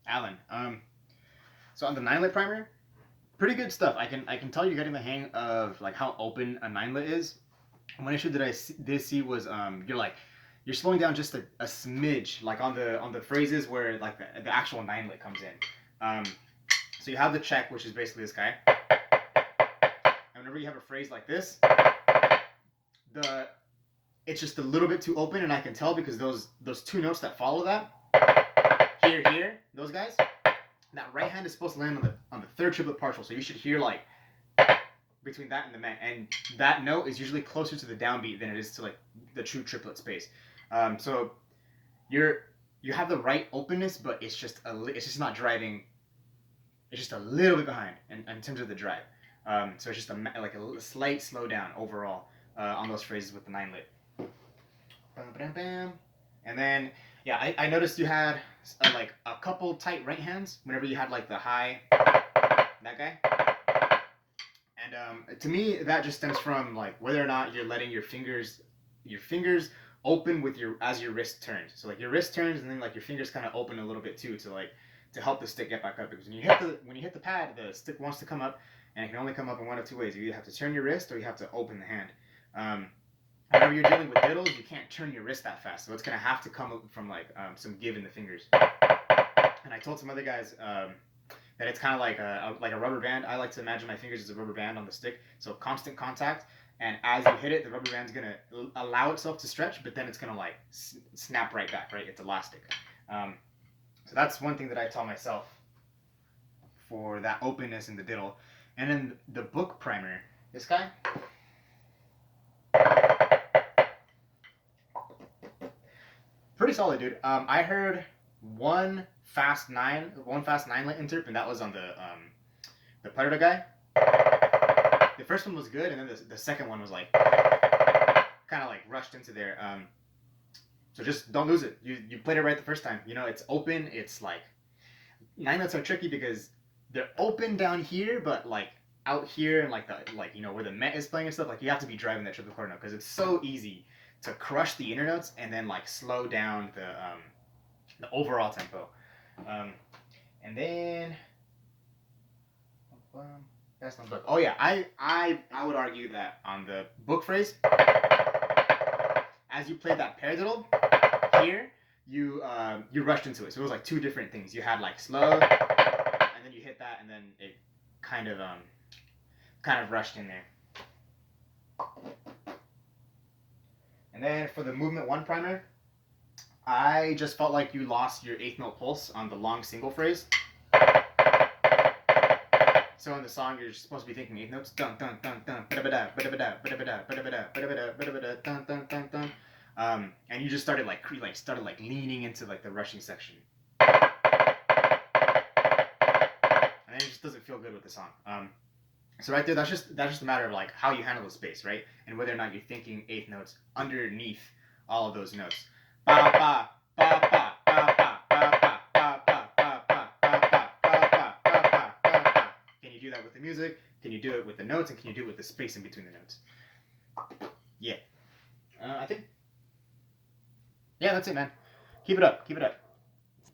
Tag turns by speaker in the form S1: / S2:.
S1: Alan. So on the ninelet primer, pretty good stuff. I can tell you're getting the hang of like how open a ninelet is. One issue that did see was you're slowing down just a smidge, like on the phrases where like the actual ninelet comes in. Um, so you have the check, which is basically this guy. And whenever you have a phrase like this, the it's just a little bit too open, and I can tell because those two notes that follow that, here, those guys, that right hand is supposed to land on the third triplet partial, so you should hear like between that and the man, and that note is usually closer to the downbeat than it is to like the true triplet space. So you're you have the right openness, but it's just not driving. It's just a little bit behind in terms of the drive. So it's just like a slight slowdown overall on those phrases with the ninelet. Bam, bam, bam. And then, yeah, I noticed you had like a couple tight right hands whenever you had like the high, that guy. And to me, that just stems from like whether or not you're letting your fingers open with your as your wrist turns. So like your wrist turns, and then like your fingers kind of open a little bit too to help the stick get back up. Because when you hit the pad, the stick wants to come up, and it can only come up in one of two ways. You either have to turn your wrist or you have to open the hand. Whenever you're dealing with diddles, you can't turn your wrist that fast, so it's gonna have to come from like some give in the fingers. And I told some other guys that it's kind of like a rubber band. I like to imagine my fingers as a rubber band on the stick, so constant contact. And as you hit it, the rubber band's gonna allow itself to stretch, but then it's gonna like snap right back. Right, it's elastic. Um, so that's one thing that I tell myself for that openness in the diddle. And then the book primer, this guy, pretty solid, dude. I heard one fast nine lit interp, and that was on the Predator guy. The first one was good, and then the second one was like kind of like rushed into there. So just don't lose it. You played it right the first time. You know, it's open. It's like nine lets are tricky because they're open down here, but like out here and like the like where the Met is playing and stuff. Like you have to be driving that triple quarter note because it's so easy to crush the inner notes and then like slow down the overall tempo. Um, and then that's not book. Oh yeah, I would argue that on the book phrase, as you played that paradiddle here, you rushed into it. So it was like two different things. You had like slow, and then you hit that, and then it kind of kind of rushed in there. And then for the movement one primer, I just felt like you lost your eighth note pulse on the long single phrase. So in the song, you're supposed to be thinking eighth notes, dun dun dun dun, ba da ba da ba da ba da ba da ba da ba da ba da ba da ba da dun dun dun dun. And you just started like leaning into like the rushing section, and it just doesn't feel good with the song. So right there, that's just a matter of like how you handle the space, right, and whether or not you're thinking eighth notes underneath all of those notes. Ba ba ba ba ba ba ba ba ba ba ba ba ba ba ba ba ba. Can you do that with the music? Can you do it with the notes? And can you do it with the space in between the notes? Yeah. I think. Yeah, that's it, man. Keep it up. Keep it up.